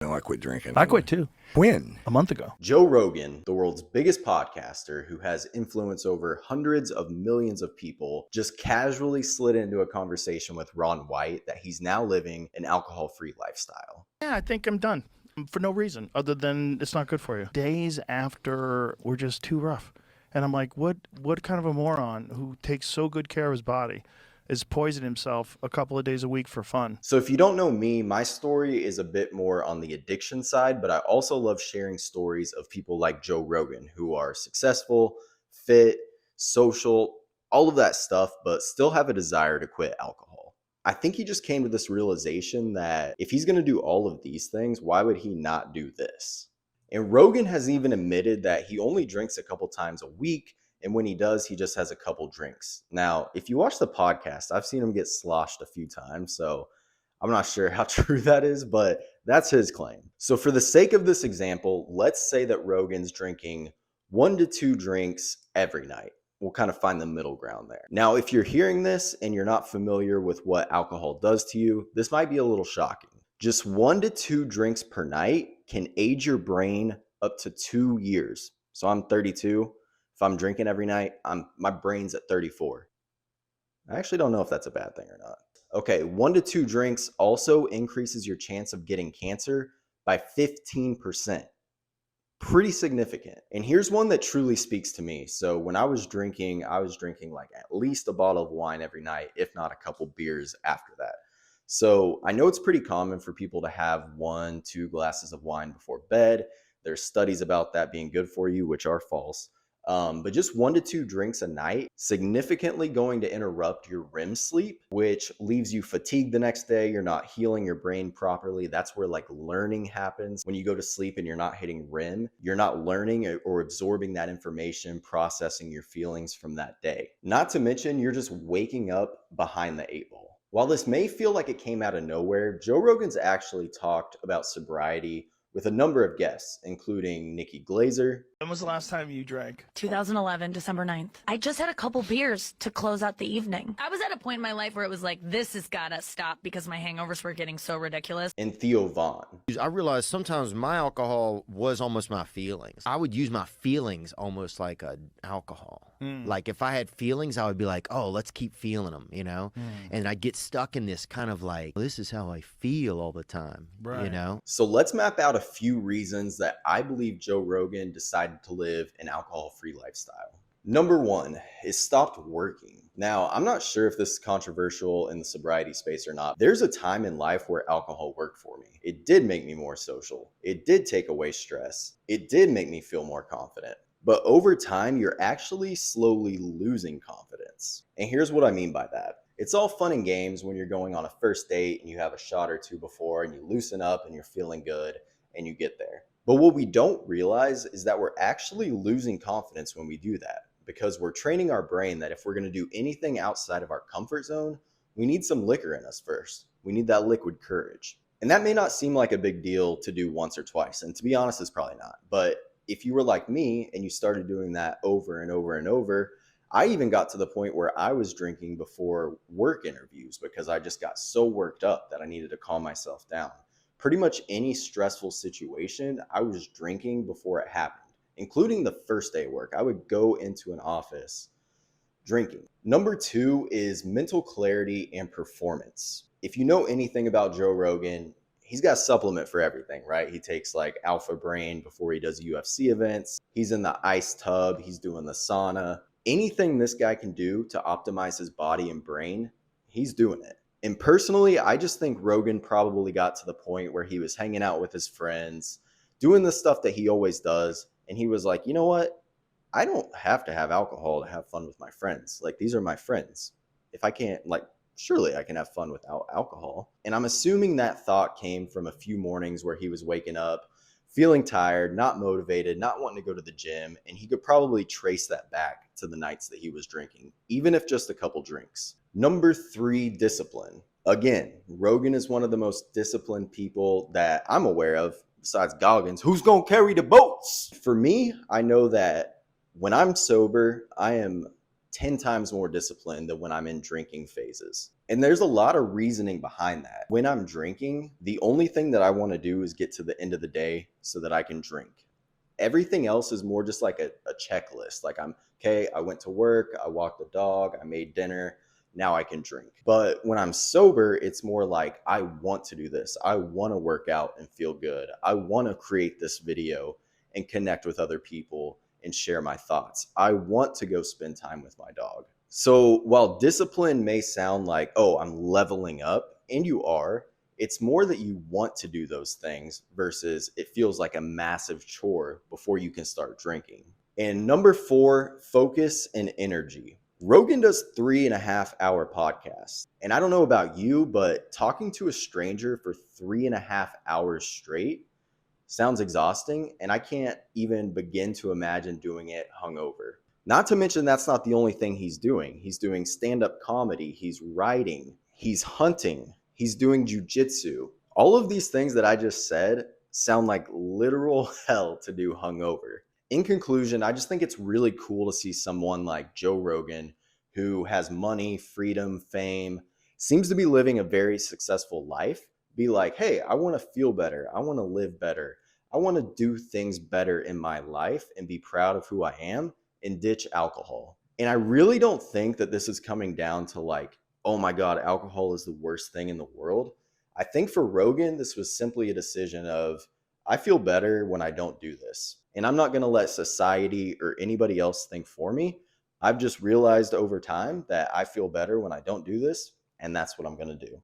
know I quit drinking. I quit too. When? A month ago. Joe Rogan, the world's biggest podcaster who has influence over hundreds of millions of people, just casually slid into a conversation with Ron White that he's now living an alcohol-free lifestyle. Yeah, I think I'm done for no reason other than it's not good for you. Days after were just too rough. And I'm like, what kind of a moron who takes so good care of his body is poisoning himself a couple of days a week for fun? So if you don't know me, my story is a bit more on the addiction side, but I also love sharing stories of people like Joe Rogan who are successful, fit, social, all of that stuff, but still have a desire to quit alcohol. I think he just came to this realization that if he's going to do all of these things, why would he not do this? And Rogan has even admitted that he only drinks a couple times a week. And when he does, he just has a couple drinks. Now, if you watch the podcast, I've seen him get sloshed a few times. So I'm not sure how true that is, but that's his claim. So for the sake of this example, let's say that Rogan's drinking 1 to 2 drinks every night. We'll kind of find the middle ground there. Now, if you're hearing this and you're not familiar with what alcohol does to you, this might be a little shocking. Just 1 to 2 drinks per night can age your brain up to 2 years. So I'm 32. If I'm drinking every night, my brain's at 34. I actually don't know if that's a bad thing or not. Okay, 1 to 2 drinks also increases your chance of getting cancer by 15%. Pretty significant. And here's one that truly speaks to me. So when I was drinking like at least a bottle of wine every night, if not a couple beers after that. So I know it's pretty common for people to have 1-2 glasses of wine before bed. There's studies about that being good for you, which are false. But just 1 to 2 drinks a night, significantly going to interrupt your REM sleep, which leaves you fatigued the next day. You're not healing your brain properly. That's where like learning happens. When you go to sleep and you're not hitting REM, you're not learning or absorbing that information, processing your feelings from that day. Not to mention, you're just waking up behind the 8 ball. While this may feel like it came out of nowhere, Joe Rogan's actually talked about sobriety with a number of guests, including Nikki Glaser. When was the last time you drank? 2011, December 9th. I just had a couple beers to close out the evening. I was at a point in my life where it was like, this has got to stop because my hangovers were getting so ridiculous. And Theo Vaughn. I realized sometimes my alcohol was almost my feelings. I would use my feelings almost like an alcohol. Like if I had feelings, I would be like, oh, let's keep feeling them, you know? And I'd get stuck in this kind of like, this is how I feel all the time, you know? So let's map out a few reasons that I believe Joe Rogan decided to live an alcohol-free lifestyle. Number 1 is stopped working. Now, I'm not sure if this is controversial in the sobriety space or not. There's a time in life where alcohol worked for me. It did make me more social. It did take away stress. It did make me feel more confident. But over time, you're actually slowly losing confidence. And here's what I mean by that. It's all fun and games when you're going on a first date and you have a shot or 2 before and you loosen up and you're feeling good and you get there. But what we don't realize is that we're actually losing confidence when we do that, because we're training our brain that if we're going to do anything outside of our comfort zone, we need some liquor in us first. We need that liquid courage. And that may not seem like a big deal to do once or twice. And to be honest, it's probably not. But if you were like me and you started doing that over and over and over, I even got to the point where I was drinking before work interviews because I just got so worked up that I needed to calm myself down. Pretty much any stressful situation, I was drinking before it happened, including the first day of work. I would go into an office drinking. Number 2 is mental clarity and performance. If you know anything about Joe Rogan, he's got a supplement for everything, right? He takes like Alpha Brain before he does UFC events. He's in the ice tub. He's doing the sauna. Anything this guy can do to optimize his body and brain, he's doing it. And personally, I just think Rogan probably got to the point where he was hanging out with his friends, doing the stuff that he always does. And he was like, you know what? I don't have to have alcohol to have fun with my friends. Like, these are my friends. If I can't, like, surely I can have fun without alcohol. And I'm assuming that thought came from a few mornings where he was waking up, feeling tired, not motivated, not wanting to go to the gym. And he could probably trace that back to the nights that he was drinking, even if just a couple drinks. Number 3, discipline. Again, Rogan is one of the most disciplined people that I'm aware of, besides Goggins. Who's going to carry the boats? For me, I know that when I'm sober, I am 10 times more disciplined than when I'm in drinking phases. And there's a lot of reasoning behind that. When I'm drinking, the only thing that I want to do is get to the end of the day so that I can drink. Everything else is more just like a checklist. Like I went to work, I walked the dog, I made dinner, now I can drink. But when I'm sober, it's more like I want to do this. I want to work out and feel good. I want to create this video and connect with other people and share my thoughts. I want to go spend time with my dog. So while discipline may sound like, oh, I'm leveling up, and you are, it's more that you want to do those things versus it feels like a massive chore before you can start drinking. And number 4, focus and energy. Rogan does 3.5-hour podcasts. And I don't know about you, but talking to a stranger for 3.5 hours straight sounds exhausting. And I can't even begin to imagine doing it hungover. Not to mention that's not the only thing he's doing. He's doing stand-up comedy. He's writing. He's hunting. He's doing jujitsu. All of these things that I just said sound like literal hell to do hungover. In conclusion, I just think it's really cool to see someone like Joe Rogan, who has money, freedom, fame, seems to be living a very successful life, be like, hey, I want to feel better. I want to live better. I want to do things better in my life and be proud of who I am and ditch alcohol. And I really don't think that this is coming down to like, oh my God, alcohol is the worst thing in the world. I think for Rogan, this was simply a decision of, I feel better when I don't do this. And I'm not going to let society or anybody else think for me. I've just realized over time that I feel better when I don't do this. And that's what I'm going to do.